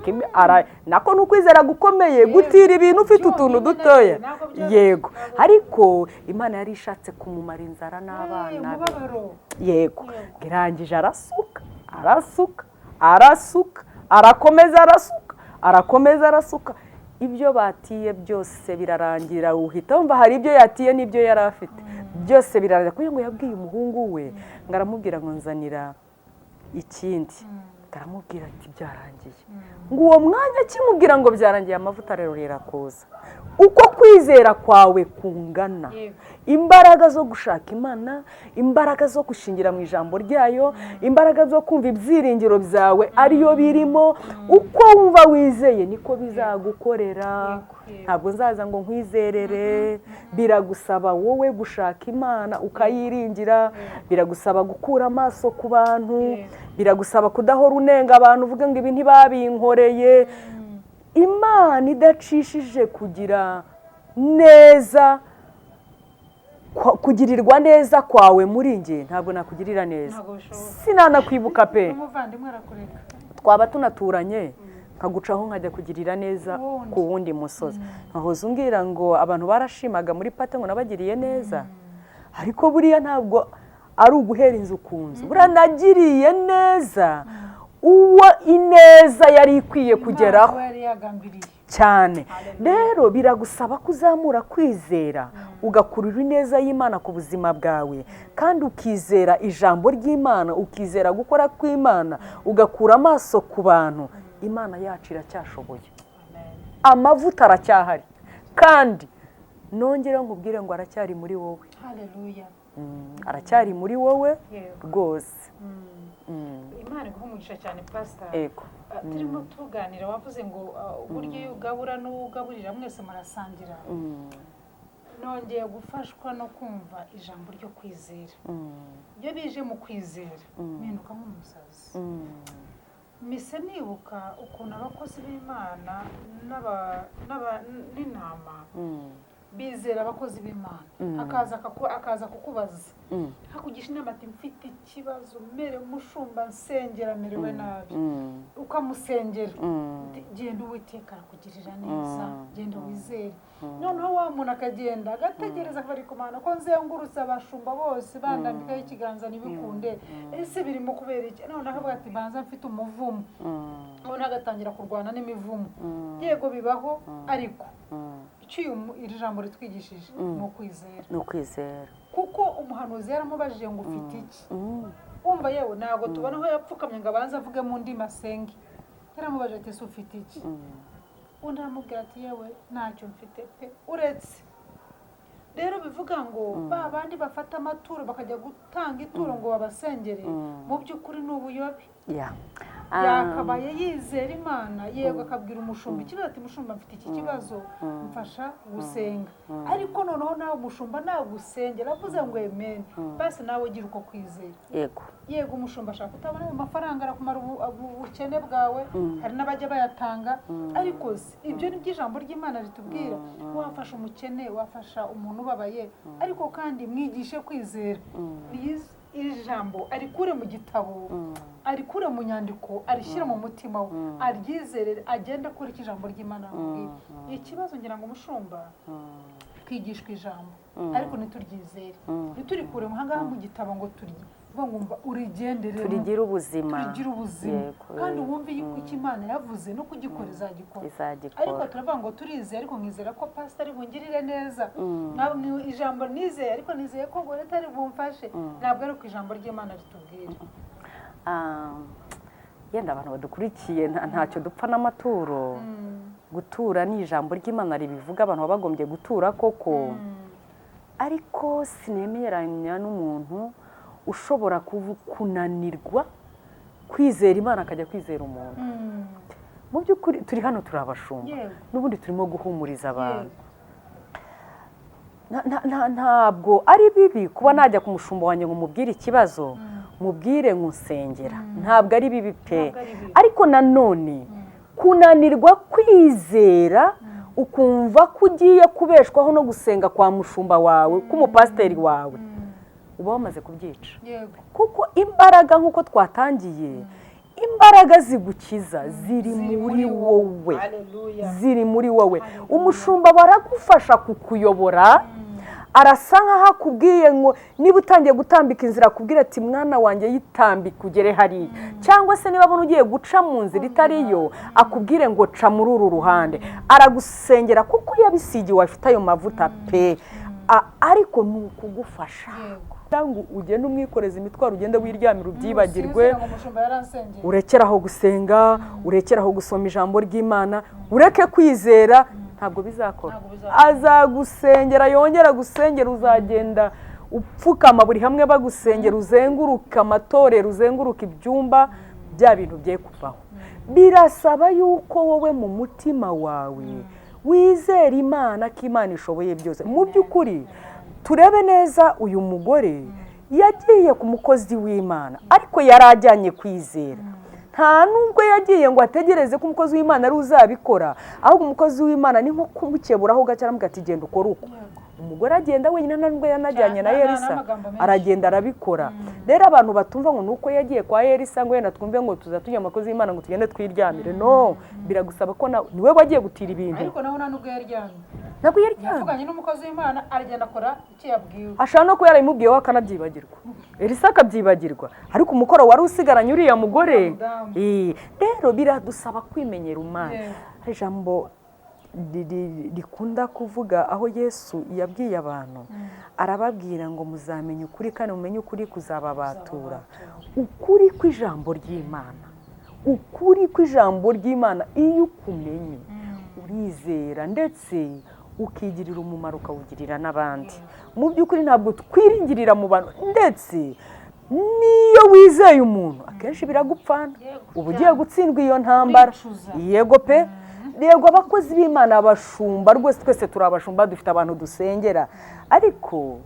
nako n'ukwizera gukomeye gutira ibintu ufite utuntu dutoya yego ariko Imana yari ishatse kumumara inzara n'abana yego irangije arasuka arakomeza arasuka ibyo batiye byose birarangira uhita wumva hari ibyo yatiye n'ibyo yari afite byose birarangira kuko ngo yabwiye umuhungu we ngo aramubwira ngo nzanira ikindi aramubwira ati byarangiye ngo uwo mwanya kimubwira ngo byarangiye amavuta rero rirakuza uko kwizera kwawe kungana imbaraga zo gushaka Imana imbaraga zo gushingira mu ijambo ryayo imbaraga zo kumva ibyiringiro byawe ariyo birimo uko wumva wizeye niko bizagukorera ntabwo nzaza ngo nkwizerere biragusaba wowe gushaka Imana ukayiringira biragusaba gukura amaso ku bantu biragusaba kudahora unenga abantu uvuga ngo ibi ntibabinkoreye Imana idacishije kugira neza kugirirwa neza kwawe muri nge ntabwo nakugirira neza sinanakwibuka pe twaba tunaturanye nkagucaho nkajya kugirira neza ku wundi musozi nkahoze umbwira ngo abantu barashimaga muri pate ngo nabagiriye neza ariko buriya ntabwo ari uguhera inzu ku nzu buriya nagiriye neza uwo ineza yari ikwiye kugeraho cyane rero biragusaba kuzamura kwizera ugakurura ineza y'Imana ku buzima bwawe kandi ukizera ijambo ry'Imana ukizera gukora kw'Imana ugakura amaso ku bantu Imana yacu iracyashoboye amavuta aracyahari kandi nongera nkubwire ngo aracyari muri wowe haleluya aracyari muri wowe rwose Imana iguhumugisha cyane pastor turimo tuganira wavuze ngo uburyo y'ugabura n'ugaburira mwese murasangira nongeye gufashwa no kumva ijambo ryo kwizera iyo bije mu kwizera mpinduka nk'umusazi mise nibuka ukuntu abakozi b'Imana n'intama bizera abakozi b'Imana akaza kukubaza hakugisha inama ati mfite ikibazo mere mushumba nsengera merewe nabi ukamusengera genda Uwiteka arakugirira neza genda wizere noneho wa muntu akagenda agategereza akarikomana ko nzengurutse abashumba bose bandambikaho ikiganza nibikunde ese birimo kubera iki noneho akavuga ati banza mfite umuvumo noneho agatangira kurwana n'imivumo yego bibaho ariko iri jambo ritwigishije ni ukwizera kuko umuhanuzi yaramubajije ngo ufite iki umva yewe ntabwo tubona aho yapfukamye ngo abanze avuge mu ndimi asenge yaramubajije ati ese ufite iki undi aramubwira ati yewe ntacyo mfite pe uretse rero bivuga ngo ba bandi bafata amaturo bakajya gutanga ituro ngo babasengere mu by'ukuri ni ubuyobe yakabaye yizera Imana yego akabwira umushumba ikibazo ati mushumba mfite iki kibazo mfasha gusenga ariko noneho nawe umushumba nagusengera avuze ngo amen basi nawe gira uko kwizera yego umushumba ashaka kutabona mu mafaranga arakumara ubukene bwawe hari n'abajya bayatanga ariko ibyo ni by'ijambo ry'Imana ritubwira wafasha umukene wafasha umuntu ubabaye ariko kandi mwigishe kwizera iri jambo arikure mu gitabo arikure mu nyandiko arishyira mu mutima we aryizerere agenda akora ijambo ry'Imana ikibazo ngira ngo umushumba twigishwa ijambo ariko ntituryizere ntiturikure mu gitabo ngo turye ngumva urigendere turigira ubuzima kandi wumve yuko Imana yavuze no kugikora izagikora ariko turavuga ngo turizeye ariko nkizera ko pastor bungirire neza ntabwo ijambo nizeye ariko nizeye ko ngo leta ari bumfashe ntabwo ari ku ijambo ry'Imana ritubwira yenda abantu badukurikiye ntacyo dupfa n'amaturo gutura ni ijambo ry'Imana ribivuga abantu bagombye gutura koko ariko sinemeranya n'umuntu ushobora kunanirwa kwizera Imana akajya kwizera umuntu mu by'ukuri turi hano turi abashumba n'ubundi turimo guhumuriza abantu ntabwo ari bibi kuba najya ku mushumba wanjye ngo mubwire ikibazo mubwire nk'usengera ntabwo ari bibi pe ariko nanone kunanirwa kwizera ukumva ko ugiye kubeshwaho no gusenga kwa mushumba wawe k'umupasiteri wawe uba wamaze kubyica kuko imbaraga nk'uko twatangiye imbaraga zigukiza ziri muri wowe umushumba baragufasha kukuyobora arasa nk'aho akubwiye ngo niba utangiye gutambika inzira akubwira ati mwana wanjye yitambike ugere hariya cyangwa se niba abona ugiye guca mu nzira itariyo akubwire ngo ca muri uru ruhande aragusengera kuko yabisigiwe afite ayo mavuta pe ariko ni ukugufasha ngo ugende umwikoreza imitwaro ugende wiryamira ubyibagirwe urekeraho gusenga urekeraho gusoma ijambo ry'Imana ureke kwizera ntabwo bizakora azagusengera yongera gusengera uzagenda upfukama buri hamwe bagusengera uzenguruka amatorero uzenguruka ibyumba bya bintu bye kuvaho birasaba yuko wowe mu mutima wawe wizera Imana ko Imana ishoboye byose mu by'ukuri turebe neza uyu mugore yagiye ku mukozi w'Imana ariko yarajyanye kwizera nta nubwo yagiye ngo ategereze ko umukozi w'Imana ari uzabikora ahubwo umukozi w'Imana ni nko kumukeburaho gace aramubwira ati genda ukora uko umugore agenda wenyine nubwo yanajyanye na Elisa aragenda arabikora rero abantu batumva ngo nuko yagiye kwa Elisa ngo yenda twumve ngo tuzatujya amakozi y'Imana ngo tugende twiryamire no biragusaba ko niwe wagiye gutira ibintu ariko naho nubwo yaryamye ntabwo yaryamye yavuganye n'umukozi w'Imana aragenda akora icyo yabwiwe ashaka no ko yarayimubwiyeho akanabyibagirwa Elisa akabyibagirwa ariko umukoro wari usigaranye uriya mugore rero biradusaba kwimenyera Imana ijambo rikunda kuvuga aho Yesu yabwiye abantu arababwira ngo muzamenye ukuri kandi mumenye ukuri kuzababatura ukuri kw'ijambo ry'Imana ukuri kw'ijambo ry'Imana iyo ukumenye urizera ndetse ukigirira umumaro ukawugirira n'abandi mu by'ukuri ntabwo twiringirira mu bantu ndetse niyo wizeye umuntu akenshi biragupfana uba ugiye gutsindwa iyo ntambara yego pe yego abakozi b'Imana abashumba rwose twese turi abashumba dufite abantu dusengera ariko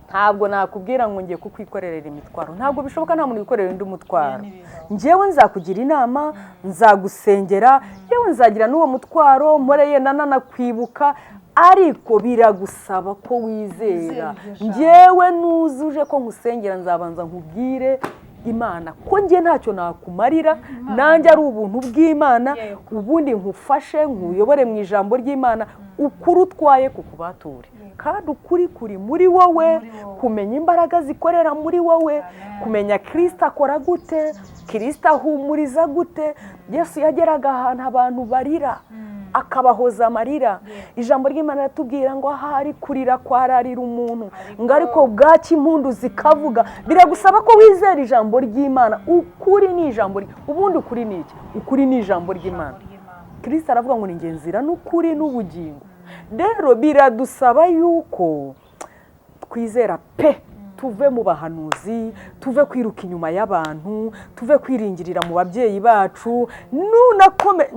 ntabwo nakubwira ngo ngiye kukwikorerera imitwaro ntabwo bishoboka nta muntu wikorera undi mutwaro njyewe nzakugira inama nzagusengera yewe nzagira n'uwo mutwaro mporeye nanakwibuka ariko biragusaba ko wizera. Njyewe nuzuje ko nkusengera nzabanza nkubwire Imana ko njye ntacyo nakumarira, nanjye ari ubuntu bw'Imana, ubundi nkufashe nkuyobore mu ijambo ry'Imana, ukuri utwaye kukubature, kandi ukuri kuri muri wowe, kumenya imbaraga zikorera muri wowe, kumenya Kristo akora gute, Kristo ahumuriza gute. Yesu yageraga ahantu abantu barira akabahoza amarira. Ijambo ry'Imana ratubwira ngo ahari kurira kwararira umuntu, ngo ariko bwaki impundu zikavuga. Biragusaba ko wizera ijambo ry'Imana. Ukuri ni ijambo, ubundi ukuri ni iki? Ukuri ni ijambo ry'Imana. Kristo aravuga ngo ni njye nzira n'ukuri n'ubugingo. Rero biradusaba yuko twizera pe, tuve mu bahanuzi, tuve kwiruka inyuma y'abantu, tuve kwiringirira mu babyeyi bacu.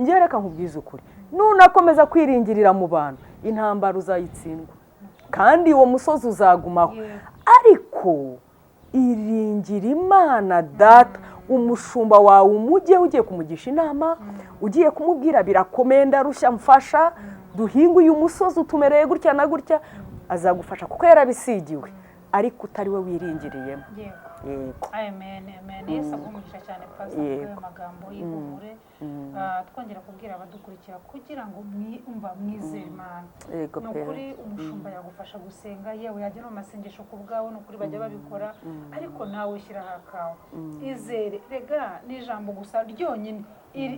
Ngereka nkubwiza ukuri, nunakomeza kwiringirira mu bantu, intambara uzayitsindwa kandi uwo musozi uzagumaho. Ariko iringira Imana Data, umushumba wawe umujye ugiye kumugisha inama, ugiye kumubwira birakomeye ndarushya mfasha, duhinga uyu musozi utumereye gutya na gutya, azagufasha kuko yarabisigiwe, ariko utari we wiringiriyemo. Yego. Amen. Yesu agumugisha cyane pastor ku magambo y'ihumure. Twongera kubwira abadukurikira kugira ngo mwizere Imana. Nukuri umushumba yagufasha gusenga, yewe yagera mu masengesho ku bwawe, nukuri bajya babikora, ariko nawe shyira hakawe. Izere, rega n'ijambo gusa ryonyine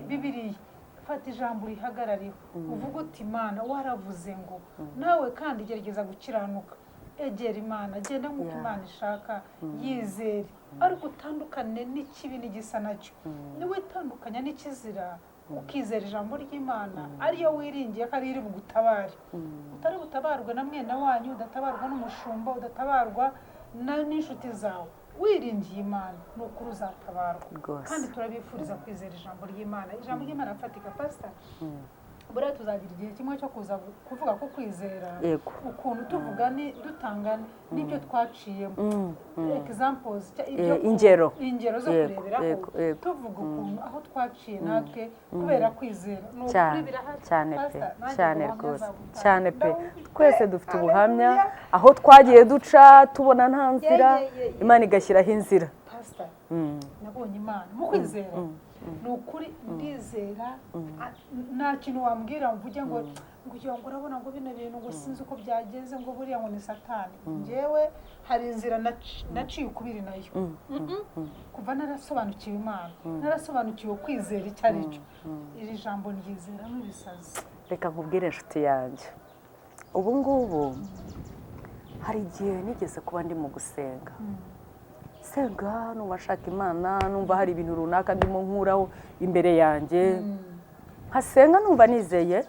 Bibiliya. Fata ijambo rihagarariho, uvuga uti Imana waravuze ngo, nawe kandi gerageza gukiranuka. Egera Imana, genda nk'uko Imana ishaka, yizere, ariko utandukane n'ikibi n'igisa nacyo. Niwe itandukanya n'ikizira, ukizera ijambo ry'Imana, ariyo wiringiye ko ari iri bugutabare. Utari butabarwe na mwene wanyu, udatabarwa n'umushumba, udatabarwa n'inshuti zawe. Wiringiye Imana, n'ukuri uzatabarwa. Kandi turabifuriza kwizera ijambo ry'Imana. Ijambo ry'Imana afatika pastor. Buriya tuzagira igihe kimwe cyo kuza kuvuga ko kwizera ukuntu tuvuga dutanga n'ibyo twaciyemo, examples, ingero zo kureberaho, tuvuga ukuntu aho twaciye natwe kubera kwizera. N'ukuri birahari cyane rwose, cyane pe. Twese dufite ubuhamya aho twagiye duca tubona nta nzira, Imana igashyiraho inzira. Pastor, nabonye Imana mu kwizera. Nukuri ndizera, nta kintu wambwira mvuge ngo urabona ngo bino bintu ngo sinzi uko byageze, ngo buriya ngo ni Satani. Njyewe hari inzira naciye ukubiri nayo, kuva narasobanukiwe Imana, narasobanukiwe kwizera icyo ari cyo. Iri jambo ryizera n'ibisazi. Reka nkubwire inshuti yanjye, ubu ngubu hari igihe nigeze kuba ndi mu gusenga, senga numva nshaka Imana, numva hari ibintu runaka ndimo nkuraho imbere yanjye, nkasenga numva nizeye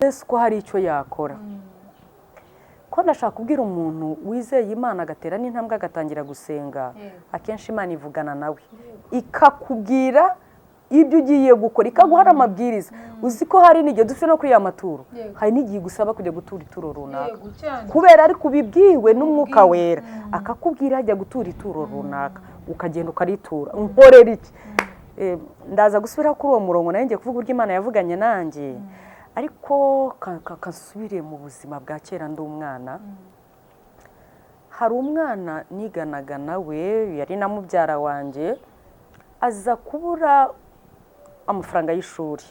Yesu ko hari icyo yakora. Ko ndashaka kubwira umuntu wizeye Imana agatera n'intambwe agatangira gusenga, akenshi Imana ivugana nawe ikakubwira ibyo ugiye gukora, ikaguha amabwiriza. Uzi ko hari n'igihe dufite no kuri ya maturo, hari n'igihe gusaba kujya gutura ituro runaka, kubera ari kubibwiwe n'Umwuka Wera, akakubwira ajya gutura ituro runaka, ukagenda ukaritura. Nkorera iki? Ndaza gusubira kuri uwo murongo nayo ngiye kuvuga uburyo Imana yavuganye nanjye, ariko kasubire mu buzima bwa kera ndi umwana. Hari umwana niganaga nawe, yari na mubyara wanjye, aza kubura amafaranga y'ishuri.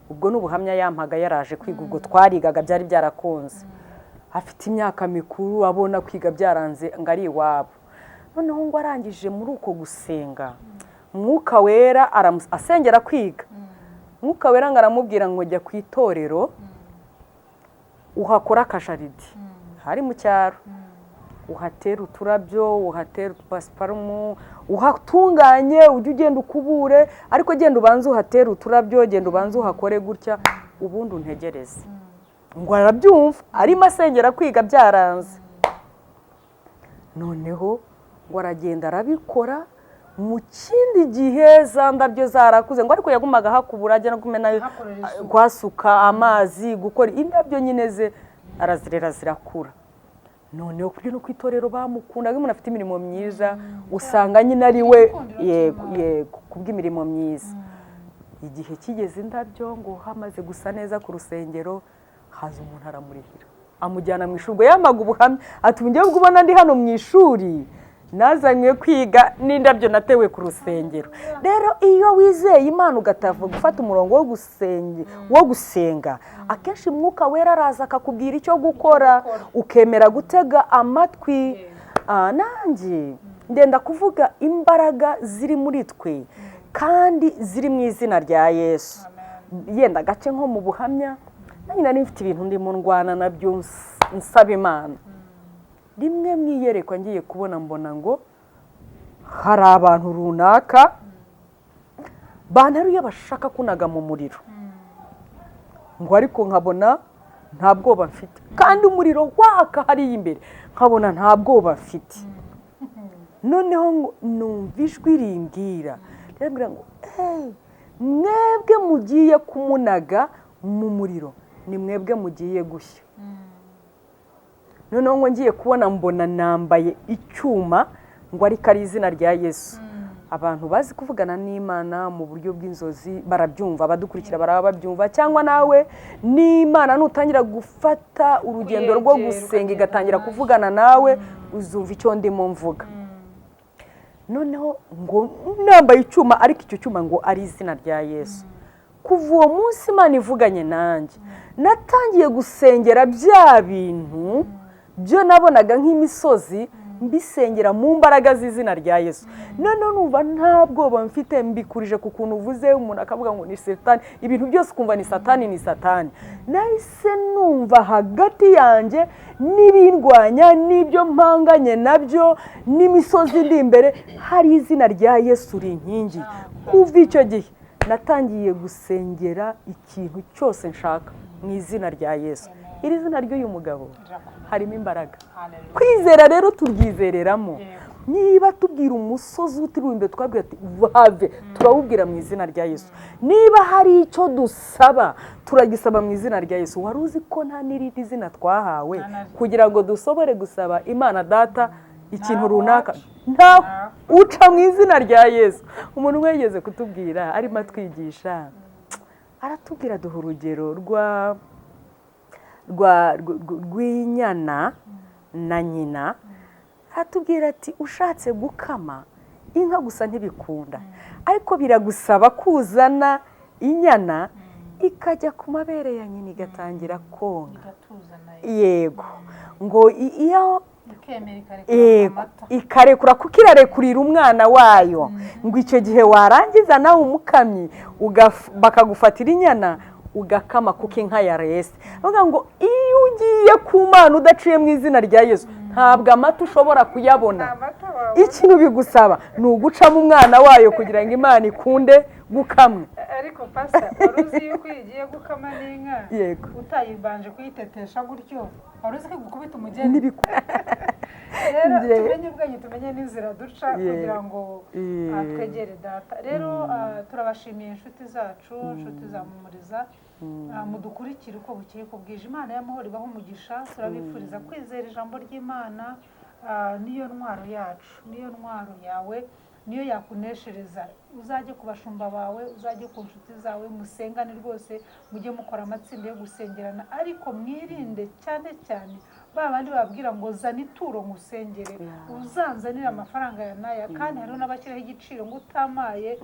Ubwo n'ubuhamya yampaga yaraje kwiga, ubwo twarigaga byari byarakunze. Afite imyaka mikuru, abona kwiga byaranze ngo ari iwabo. Noneho ngo arangije muri uko gusenga, Mwuka Wera asengera kwiga. Mwuka Wera ngo aramubwira ngo jya ku itorero uhakora akajaridi, hari mu cyaro, uhatera uturabyo, uhatera pasiparumu, uhatunganye, ujye ugenda ukubure, ariko genda ubanze uhatera uturabyo, genda ubanze uhakore gutya, ubundi untegereze. Ngo arabyumva, arimo asengera kwiga byaranze. Noneho ngo aragenda arabikora, mu kindi gihe za ndabyo zarakuze, ngo ariko yagumaga hakubura, ajya no kumena kwasuka amazi, gukora indabyo nyine ze, arazirera zirakura. Noneho kuri no kwitorero bamukundaga, umuntu afite imirimo myiza, usanga nyine ari we yego kubw'imirimo myiza. Igihe kigeze indabyo ngo hamaze gusa neza ku rusengero, haza umuntu aramurihira amujyana mu ishuri ngo yamaga ubuhamya ati ubu ngewe ubona ndi hano mu ishuri nazanywe kwiga n'indabyo natewe ku rusengero. Rero iyo wizeye Imana ugatavuga gufata umurongo wo gusenga akenshi Mwuka Wera araza akakubwira icyo gukora ukemera gutega amatwi. Nanjye ndenda kuvuga imbaraga ziri muri twe kandi ziri mu izina rya Yesu. Yenda gace nko mu buhamya nanjye nari mfite ibintu ndimo ndwana nabyo nsaba Imana. Rimwe mwiyerekwa ngiye kubona mbona ngo hari abantu runaka banteruye bashaka kunaga mu muriro, ngo ariko nkabona nta bwoba mfite, kandi umuriro waka hariya imbere nkabona nta bwoba mfite. Noneho numva ijwi rimbwira ngo mwebwe mugiye kumunaga mu muriro, ni mwebwe mugiye gushya. Noneho ngo ngiye kubona mbona nambaye icyuma ngo ariko ari izina rya Yesu. Abantu bazi kuvugana n'Imana mu buryo bw'inzozi barabyumva, abadukurikira baraba babyumva, cyangwa nawe n'Imana nutangira gufata urugendo rwo gusenga igatangira kuvugana nawe uzumva icyo ndimo mvuga. Noneho ngo nambaye icyuma ariko icyo cyuma ngo ari izina rya Yesu. Kuva uwo munsi Imana ivuganye nanjye natangiye gusengera bya bintu byo nabonaga nk'imisozi mbisengera mu mbaraga z'izina rya Yesu. Noneho numva nta bwoba mfite, mbikurije ku kuntu uvuze umuntu akavuga ngo ni Satani, ibintu byose ukumva ni Satani ni Satani. Nahise numva hagati yanjye n'ibindwanya n'ibyo mpanganye nabyo n'imisozi iri imbere hari izina rya Yesu rinkingi. Kuva icyo gihe natangiye gusengera ikintu cyose nshaka mu izina rya Yesu. Iri zina ry'uyu mugabo harimo imbaraga. Kwizera rero turyizereramo. Niba tubwira umusozi utiriwe imbere twabwira ati vave, turawubwira mu izina rya Yesu. Niba hari icyo dusaba turagisaba mu izina rya Yesu. Wari uzi ko nta n'irindi zina twahawe kugira ngo dusobore gusaba Imana Data ikintu runaka? Nta uca mu izina rya Yesu. Umuntu wegeze kutubwira arimo atwigisha aratubwira duha urugero rw'inyana na nyina. Hatubwira ati ushatse gukama inka gusa ntibikunda, ariko biragusaba kuzana inyana ikajya ku mabere ya nyina igatangira konka. Yego, ngo iyo ikarekura kuko irarekurira umwana wayo, ngo icyo gihe warangiza nawe umukamyi bakagufatira inyana ugakama kuko inka yarese. Bavuga ngo iyo ugiye ku Mana udaciye mu izina rya Yesu ntabwo amata ushobora kuyabona. Ikintu bigusaba ni ugucamo umwana wayo kugira ngo Imana ikunde gukamwa. Ariko pastor, wari uzi yuko igiye gukama n'inka utayibanje kuyitetesha gutyo, wari uzi ko gukubita umugeni? Rero tumenye ubwenge, tumenye n'inzira duca kugira ngo twegere Data. Rero turabashimiye inshuti zacu, inshuti za Mumuriza, mudukurikire uko bukeye ko bwije. Imana y'amahoro ibaho umugisha. Turabifuriza kwizera ijambo ry'Imana, niyo ntwaro yacu, niyo ntwaro yawe, niyo yakuneshereza. Uzajye ku bashumba bawe, uzajye ku nshuti zawe, musengane rwose, mujye mukora amatsinda yo gusengerana, ariko mwirinde cyane cyane babandi babwira ngo zana ituro ngusengere, uzanzanira amafaranga ya naya, kandi hariho n'abashyiraho igiciro ngo utamaye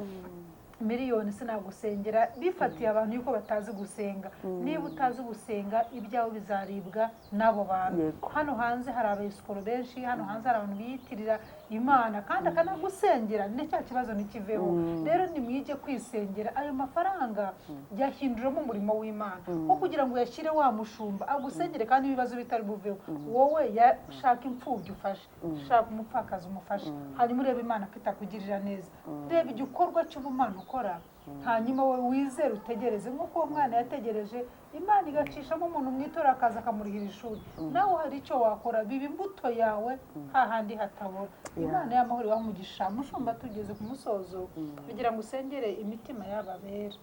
miliyoni sinagusengera, bifatiye abantu yuko batazi gusenga. Niba utazi gusenga ibyawe bizaribwa n'abo bantu. Hano hanze hari abesikoro benshi, hano hanze hari abantu biyitirira Imana kandi akanagusengera, ni cya kibazo ntikiveho. Rero nimwige kwisengera, ayo mafaranga yahinduramo umurimo w'Imana, ko kugira ngo yashyire wa mushumba agusengere kandi ibibazo bitari buveho. Wowe yashaka imfubyi ufashe, shaka umupfakazi umufashe, hanyuma urebe Imana ko itakugirira neza. Reba igikorwa cy'ubumana ukora, hanyuma wowe wizere utegereze nk'uko uwo mwana yategereje. Imana igacishamo umuntu mwitora akaza akamurihira ishuri. Nawe hari icyo wakora, biba imbuto yawe hahandi hatabora. Imana y'amahoro ibaho umugisha. Mushumba tugeze ku musozo kugira ngo usengere imitima y'ababera,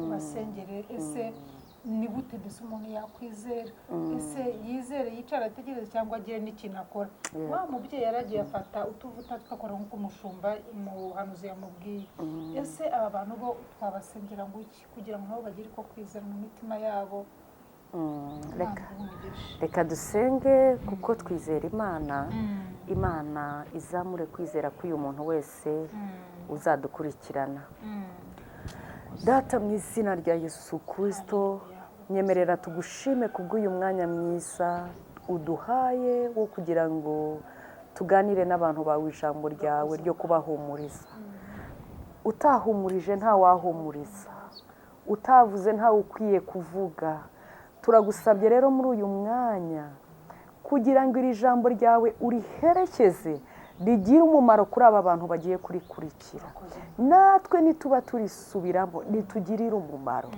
basengere. Ese ni gute mbese umuntu yakwizera? Ese yizere yicara ategereze cyangwa agire n'ikintu akora? Wa mubyeyi yaragiye afata utuvuta tukakora nk'uko umushumba umuhanuzi yamubwiye. Ese aba bantu bo twabasengera ngo iki kugira ngo nabo bagire ko kwizera mu mitima yabo? reka dusenge kuko twizera imana. Imana izamure kwizera k'uyu muntu wese uzadukurikirana. Data, mu izina rya Yesu Kristo, nyemerera tugushime kubw'uyu mwanya mwiza uduhaye wo kugira ngo tuganire n'abantu bawe ijambo ryawe ryo kubahumuriza. Utahumurije nta wahumuriza, utavuze ntawe ukwiye kuvuga. Turagusabye rero muri uyu mwanya kugira ngo iri jambo ryawe uriherekeze rigira umumaro kuri aba bantu bagiye kurikurikira. Natwe nituba turisubiramo nitugirire umumaro.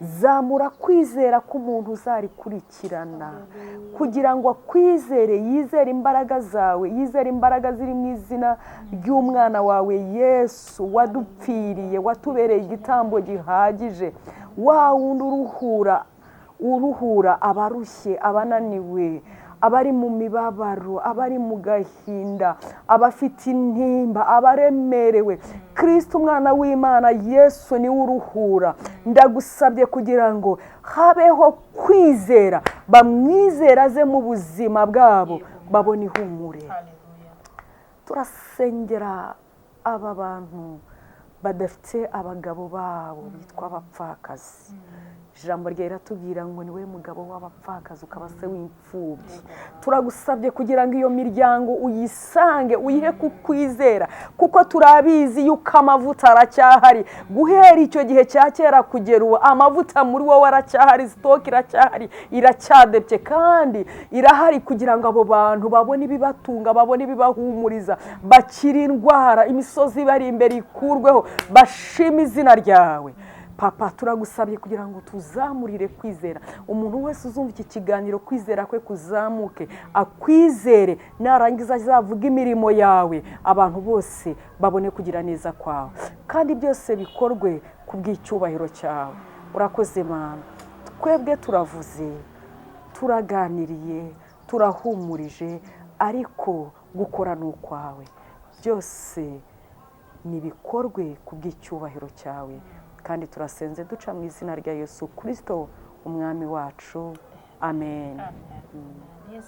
Zamura kwizera k'umuntu uzarikurikirana kugira ngo akwizere, yizere imbaraga zawe, yizere imbaraga ziri mu izina ry'umwana wawe Yesu wadupfiriye, watubereye igitambo gihagije, wa wundi uruhura abarushye, abananiwe, abari mu mibabaro, abari mu gahinda, abafite intimba, abaremerewe. Kristo umwana w'Imana Yesu niwe uruhura. Ndagusabye kugira ngo habeho kwizera, bamwizera aze mu buzima bwabo, babone ihumure. Turasengera aba bantu badafite abagabo babo bitwa abapfakazi. Ijambo rye riratubwira ngo niwe mugabo w'abapfakazi ukaba se w'imfubyi. Turagusabye kugira ngo iyo miryango uyisange, uyihe kukwizera, kuko turabizi yuko amavuta aracyahari. Guhera icyo gihe cya kera kugera ubu, amavuta muri wowe aracyahari, sitoke iracyahari, iracyadebye kandi irahari kugira ngo abo bantu babone ibibatunga, babone ibibahumuriza, bakire indwara, imisozi ibari imbere ikurweho, bashime izina ryawe. Papa, turagusabye kugira ngo tuzamurire kwizera. Umuntu wese uzumva iki kiganiro, kwizera kwe kuzamuke, akwizere, narangiza azavuga imirimo yawe, abantu bose babone kugira neza kwawe, kandi byose bikorwe ku bw'icyubahiro cyawe. Urakoze Mana. Twebwe turavuze, turaganiriye, turahumurije, ariko gukora ni ukwawe. Byose nibikorwe ku bw'icyubahiro cyawe, kandi turasenze duca mu izina rya Yesu Kristo umwami wacu. Amen.